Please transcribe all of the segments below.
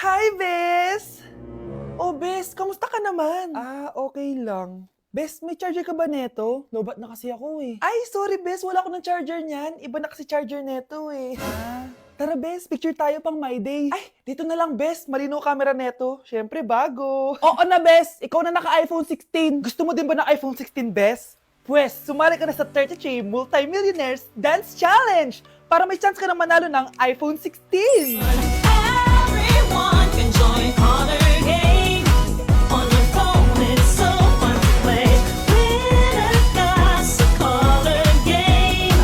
Hi, Bes! Oh, Bes, kamusta ka naman? Okay lang. Bes, may charger ka ba neto? Lobat na kasi ako eh. Ay, sorry Bes, wala ko ng charger niyan. Iba na kasi charger neto eh. Tara Bes, picture tayo pang My Day. Ay, dito na lang Bes, malinaw camera neto. Syempre bago. Oo na Bes, ikaw na naka-iPhone 16. Gusto mo din ba ng iPhone 16 Bes? Pwes, sumali ka na sa 33 Multi-Millionaires Dance Challenge para may chance ka na manalo ng iPhone 16. Everyone can join Honor Game. On your phone, it's so fun to play. Winner got a color game.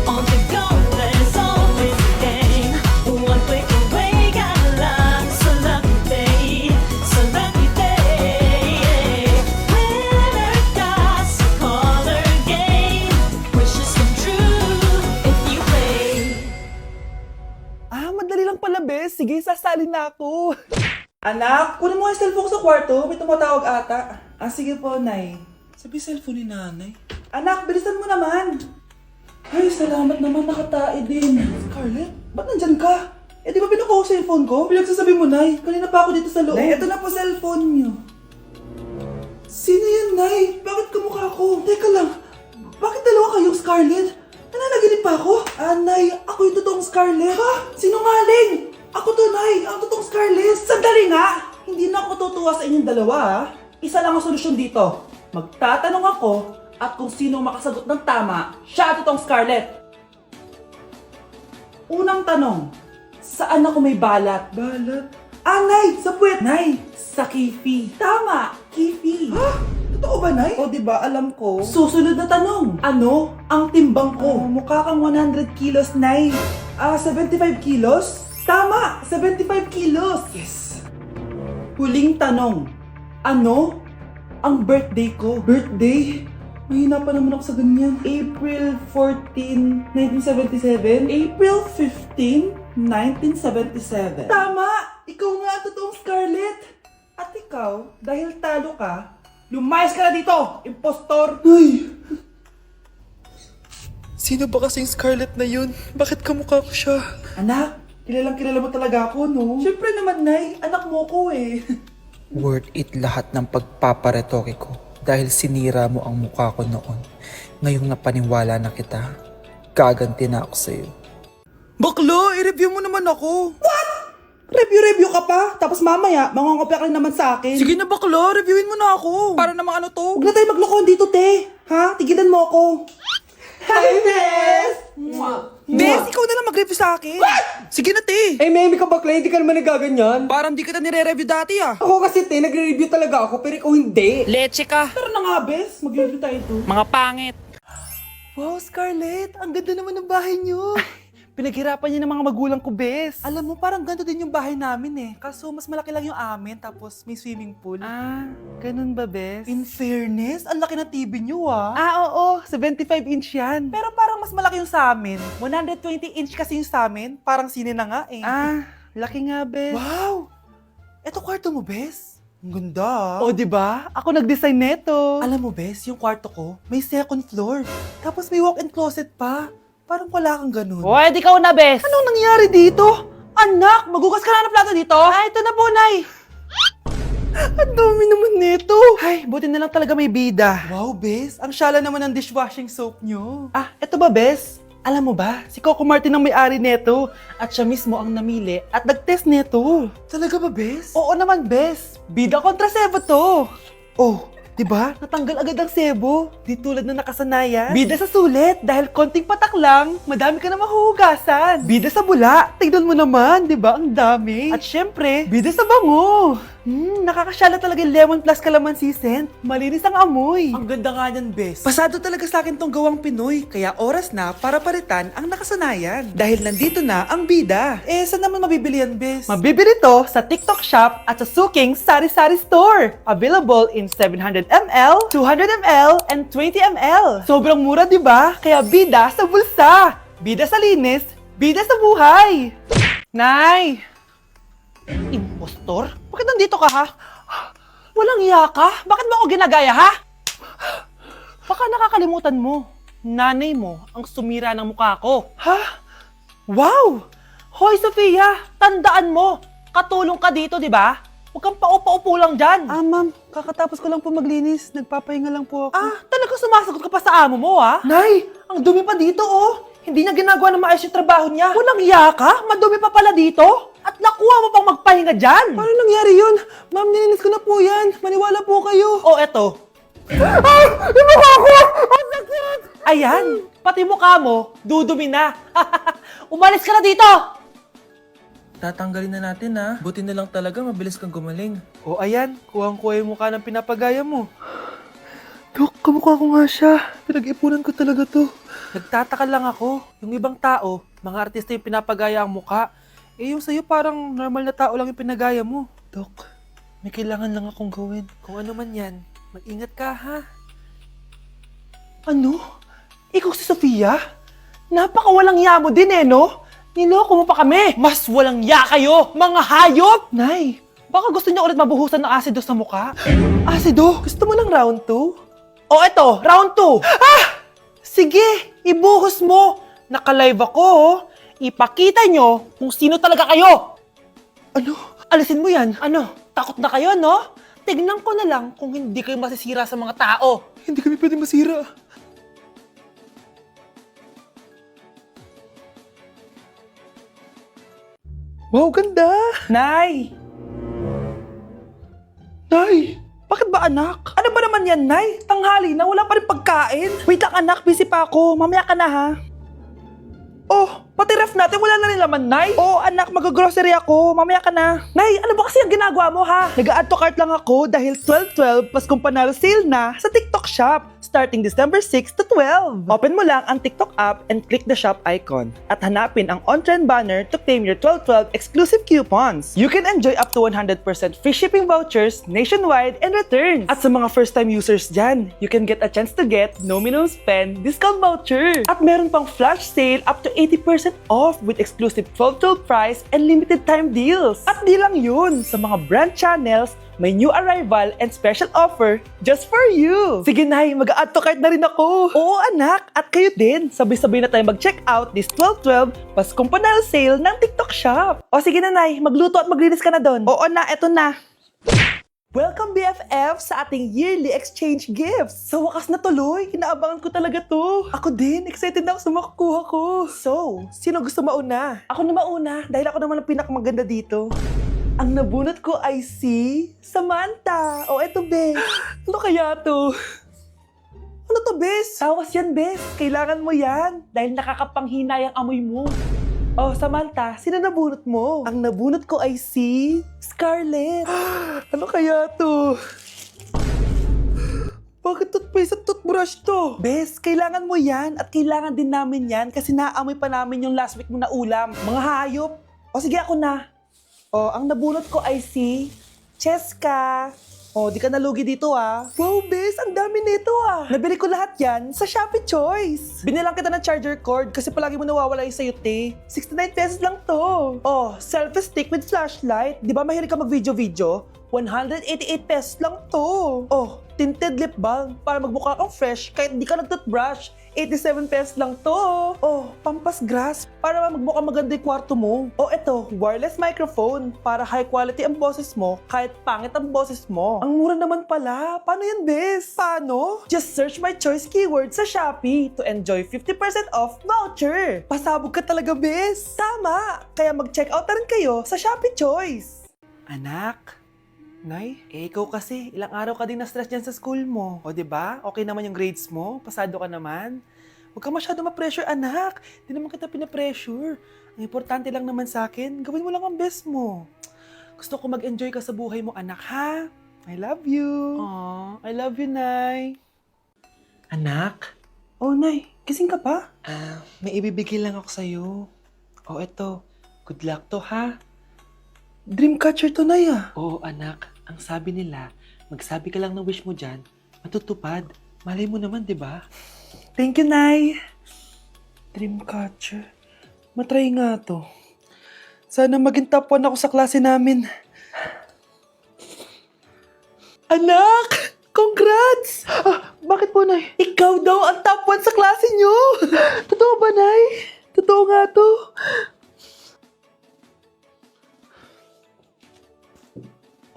On the go, there's always a game. One click away, got a lot. So lucky day, so lucky day. Winner got a color game. Wishes come true if you play. Madali lang pala, Bes. Sige, sasali na ako. Anak, kunin mo yung cellphone ko sa kwarto. May tumatawag ata. Sige po, Nay. Sabi cellphone ni Nanay. Anak, bilisan mo naman. Ay, salamat naman. Nakatae din. Scarlett, ba't nandyan ka? Di ba pinukuha ko sa cellphone ko? Pinagsasabi mo, Nay. Kanina pa ako dito sa loob. Nay, ito na po cellphone niyo. Sino yan, Nay? Bakit kamukha ko? Teka lang. Bakit dalawa kayong Scarlett? Nananaginip pa ako? Nay, ako yung totoong Scarlett. Ha? Sinungaling! Ako to, Nay. Ang totoong Scarlett. Sandali nga! Hindi na ako tutuwa sa inyong dalawa, ha? Isa lang ang solusyon dito. Magtatanong ako at kung sino makasagot ng tama, siya ang totoong Scarlett. Unang tanong, saan ako may balat? Balat? Nay! Sa puwet! Nay! Sa kifi. Tama! Kifi. Ha? Totoo ba, Nay? O, diba? Alam ko. Susunod na tanong. Ano ang timbang ko? Mukha kang 100 kilos, Nay. 75 kilos? Tama! 75 kilos! Yes! Huling tanong. Ano ang birthday ko? Birthday? Mahina pa naman ako sa ganyan. April 14, 1977? April 15, 1977. Tama! Ikaw nga ang totoong Scarlett! At ikaw, dahil talo ka, lumayas ka na dito, impostor! Ay! Sino ba kasing Scarlett na yun? Bakit kamukha ko siya? Anak, kilala mo talaga ako, no? Siyempre naman, Nay. Anak mo ko eh. Worth it lahat ng pagpaparetoke ko dahil sinira mo ang mukha ko noon. Ngayong napaniwala na kita, gaganti na ako sa'yo. Baklo, i-review mo naman ako. What? Review ka pa? Tapos mamaya, mangongopya ka rin naman sa akin. Sige na baklo, reviewin mo na ako. Para namang ano to? Huwag na tayo maglokohan dito, te. Ha? Tigilan mo ako. Hi, Bes! Bes, ikaw na lang mag-review sa akin. What? Sige na, te. Meme ka bakla, hindi ka naman nagaganyan. Parang di kita nire-review dati ah. Ako kasi nagre-review talaga ako, pero ikaw hindi. Leche ka. Tara na nga, Bes. Mag-review tayo to. Mga pangit. Wow, Scarlett! Ang ganda naman ng bahay niyo! Pinaghirapan niya ng mga magulang ko, Bes. Alam mo, parang ganito din yung bahay namin eh. Kaso mas malaki lang yung amin, tapos may swimming pool. Ganun ba, Bes? In fairness, ang laki na TV niyo oo. 75-inch yan. Pero parang mas malaki yung sa amin. 120-inch kasi yung sa amin. Parang sine na nga eh. Laki nga, Bes. Wow! Eto kwarto mo, Bes. Ang ganda. O, diba? Ako nag-design neto. Alam mo, Bes, yung kwarto ko, may second floor. Tapos may walk-in closet pa. Parang wala kang ganun. Hoy, di ka una, bes. Anong nangyari dito? Anak, magugas ka na ng plato dito? Ito na po, Nay. Ang dami naman nito. Ay, buti na lang talaga may bida. Wow, Bes. Ang syala naman ng dishwashing soap nyo. Eto ba, Bes? Alam mo ba, si Coco Martin ang may-ari neto. At siya mismo ang namili at nag-test neto. Talaga ba, Bes? Oo naman, Bes. Bida kontra sebo to. Oh, diba? Natanggal agad ang sebo. Di tulad na nakasanayan. Bida sa sulit. Dahil konting patak lang, madami ka na mahuhugasan. Bida sa bula. Tignan mo naman, diba? Ang dami. At syempre, bida sa bango. Nakakasyala talaga yung lemon plus calamansi scent. Malinis ang amoy. Ang ganda nga niyan, Bes. Pasado talaga sa akin tong gawang Pinoy. Kaya oras na para palitan ang nakasanayan. Dahil nandito na ang bida. Saan naman mabibili yan, Bes? Mabibili to sa TikTok Shop at sa Suking Sari Sari Store. Available in 700ml, 200ml, and 20ml. Sobrang mura, di ba? Kaya bida sa bulsa. Bida sa linis. Bida sa buhay. Nay! Impostor? Bakit nandito ka, ha? Walang iya ka? Bakit mo ako ginagaya, ha? Baka nakakalimutan mo. Nanay mo ang sumira ng mukha ko. Ha? Wow! Hoy, Sofia! Tandaan mo! Katulong ka dito, di ba? Huwag kang paupa-upo lang dyan. Ma'am, kakatapos ko lang po maglinis. Nagpapahinga lang po ako. Talaga sumasagot ka pa sa amo mo, ha? Nay, ang dumi pa dito, oh. Hindi niya ginagawa ng maayos yung trabaho niya. Walang iya ka? Madumi pa pala dito? At nakuha mo pang magpahinga dyan? Paano nangyari yun? Ma'am, nilinis ko na po yan. Maniwala po kayo. Oh, eto. Yung mukha ko! Ang sakit! Ayan, pati mukha mo, dudumi na. Umalis ka na dito! Tatanggalin na natin ha. Buti na lang talaga mabilis kang gumaling. O ayan, kuhang-kuha yung mukha ng pinapagaya mo. Dok, kamukha ko nga siya. Pinag-ipunan ko talaga to. Nagtataka lang ako. Yung ibang tao, mga artista yung pinapagaya ang mukha. Eh yung sa'yo parang normal na tao lang yung pinagaya mo. Dok, may kailangan lang akong gawin. Kung ano man yan, mag-ingat ka ha. Ano? Ikaw si Sofia? Napakawalang ya mo din eh, no? Niloko mo pa kami! Mas walang ya kayo, mga hayop! Nay, baka gusto niyo ulit mabuhusan ng asido sa mukha? Asido? Gusto mo ng round 2? O eto, round 2! Sige, ibuhos mo! Naka-live ako, oh. Ipakita nyo kung sino talaga kayo! Ano? Alisin mo yan. Ano? Takot na kayo, no? Tignan ko na lang kung hindi kayo masisira sa mga tao. Hindi kami pwede masira. Wow, ganda! Nay! Nay! Bakit ba anak? Ano ba naman yan, Nay? Tanghali na, wala pa rin pagkain. Wait lang anak, busy pa ako. Mamaya ka na ha. Oh, pati ref natin wala na rin laman, Nay. Oh, anak, mag-grocery ako. Mamaya ka na. Nay, ano ba kasi ang ginagawa mo ha? Nag-add to cart lang ako dahil 12/12 Paskong Panalo sale na sa TikTok Shop starting December 6 to 12. Open mo lang ang TikTok app and click the shop icon at hanapin ang on-trend banner to claim your 12/12 exclusive coupons. You can enjoy up to 100% free shipping vouchers nationwide and returns. At sa mga first-time users dyan, you can get a chance to get no minimum spend discount voucher. At meron pang flash sale up to 80% off with exclusive 12/12 price and limited time deals. At di lang yun, sa mga brand channels, may new arrival and special offer just for you. Sige Nay, mag-add to cart na rin ako. Oo anak, at kayo din. Sabay-sabay na tayo mag-check out this 12/12 Paskong Panalo sale ng TikTok Shop. O sige na Nay, magluto at maglinis ka na doon. Oo na, eto na. Welcome BFF sa ating yearly exchange gifts. Sa wakas na tuloy, inaabangan ko talaga to. Ako din, excited na ako sa makukuha ko. So, sino gusto mauna? Ako na mauna dahil ako naman ang pinakamaganda dito. Ang nabunot ko ay si Samantha. O eto, Bes. Ano kaya to? Ano to, Bes? Tawas yan, Bes. Kailangan mo yan dahil nakakapanghinay ang amoy mo. Oh, Samantha, sino nabunot mo? Ang nabunot ko ay si Scarlett. Ano kaya to? Bakit toothpaste at toothbrush to? Bes, kailangan mo yan at kailangan din namin yan kasi naamoy pa namin yung last week mo na ulam. Mga hayop. O sige, ako na. O, ang nabunot ko ay si Cheska. O, di ka nalugi dito ah. Wow, Bes, ang dami nito ah. Nabili ko lahat yan sa Shopee Choice. Binilang kita ng charger cord kasi palagi mo nawawala yung sayuti. 69 pesos lang to. Oh, selfie stick with flashlight. Di ba mahilig ka mag-video-video? 188 pesos lang to. Oh, tinted lip balm para magmukha kang fresh kahit di ka nag-toothbrush. 87 pesos lang to. Oh, pampas grass para magmukha maganda yung kwarto mo. Oh, eto, wireless microphone para high quality ang boses mo kahit pangit ang boses mo. Ang mura naman pala. Paano yan, Bes? Paano? Just search my choice keyword sa Shopee to enjoy 50% off voucher. Pasabog ka talaga, Bes. Tama. Kaya mag-check out na rin kayo sa Shopee Choice. Anak, Nay, ikaw kasi, ilang araw ka din na-stress dyan sa school mo. O, diba? Okay naman yung grades mo? Pasado ka naman? Huwag ka masyado ma-pressure, anak. Di naman kita pina-pressure. Ang importante lang naman sa akin, gawin mo lang ang best mo. Gusto ko mag-enjoy ka sa buhay mo, anak, ha? I love you. Aww, I love you, Nay. Anak? Oh, Nay, gising ka pa? May ibibigay lang ako sa'yo. Oh, eto. Good luck to, ha? Dreamcatcher to, Nay, ah. Oo, anak. Ang sabi nila, magsabi ka lang ng wish mo dyan, matutupad. Malay mo naman, di ba? Thank you, Nay. Dreamcatcher. Matry nga to. Sana maging top 1 ako sa klase namin. Anak! Congrats! Bakit po, Nay? Ikaw daw ang top 1 sa klase nyo! Totoo ba, Nay? Totoo nga to.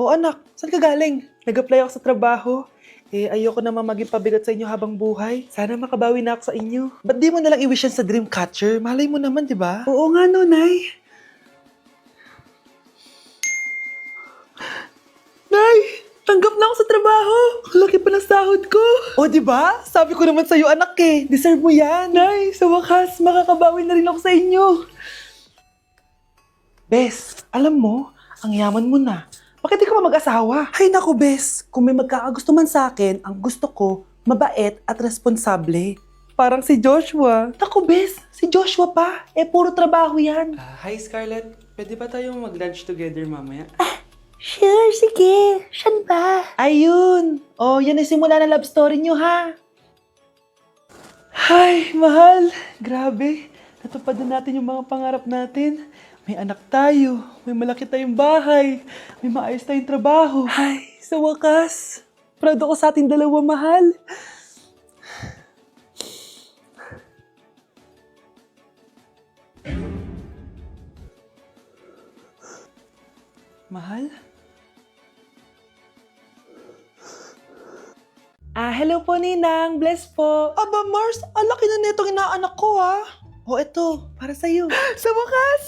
O anak, saan ka galing? Nag-apply ako sa trabaho. Ayoko naman maging pabigat sa inyo habang buhay. Sana makabawi na ako sa inyo. Ba't di mo nalang i-wish yan sa Dreamcatcher? Malay mo naman, di ba? Oo nga, no, Nay. Nay! Tanggap na ako sa trabaho! Ang laki pa ng sahod ko! O, di ba? Sabi ko naman sa'yo, anak eh. Deserve mo yan. Nay, sa wakas, makakabawi na rin ako sa inyo. Bes, alam mo, ang yaman mo na. Bakit di ka pa mag-asawa? Ay naku, Bes. Kung may magkakagusto man sa akin, ang gusto ko, mabait at responsable. Parang si Joshua. Naku, Bes. Si Joshua pa. Puro trabaho yan. Hi Scarlett, pwede ba tayong mag-lunch together mamaya? Sure, sige. Siyan ba? Ayun. Oh, yan ay simula na love story nyo, ha? Ay, mahal. Grabe. Natupad na natin yung mga pangarap natin. May anak tayo, may malaki tayong bahay, may maayos tayong trabaho. Ay, sa wakas, proud ako sa ating dalawa, mahal. Mahal? Hello po, Ninang. Bless po. Aba, Mars, ang laki na netong inaanak ko, ha? O, eto, para sa'yo. Sa wakas!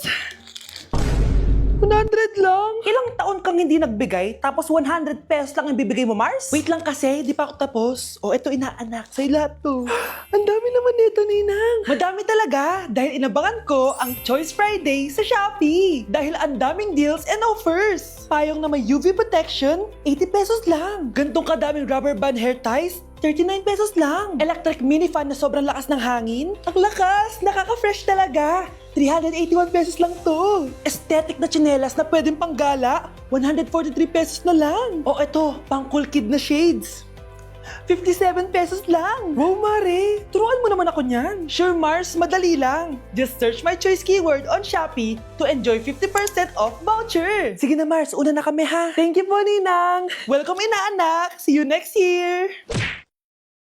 100 lang? Ilang taon kang hindi nagbigay, tapos 100 pesos lang ang bibigay mo, Mars? Wait lang kasi, di pa ako tapos. O, eto inaanak, sa'yo lahat to. Ang dami naman nito, Ninang. Madami talaga, dahil inabangan ko ang Choice Friday sa Shopee. Dahil ang daming deals and offers. Payong na may UV protection, 80 pesos lang. Gantong kadaming rubber band hair ties, 39 pesos lang. Electric mini fan na sobrang lakas ng hangin. Ang lakas, nakaka-fresh talaga. 381 pesos lang to. Aesthetic na tsinelas na pwedeng panggala, 143 pesos na lang. O eto, pang cool kid na shades. 57 pesos lang. Wow, Mare. Turuan mo naman ako niyan. Sure, Mars. Madali lang. Just search my choice keyword on Shopee to enjoy 50% off voucher. Sige na, Mars. Una na kami, ha? Thank you po, Ninang. Welcome, inaanak. See you next year.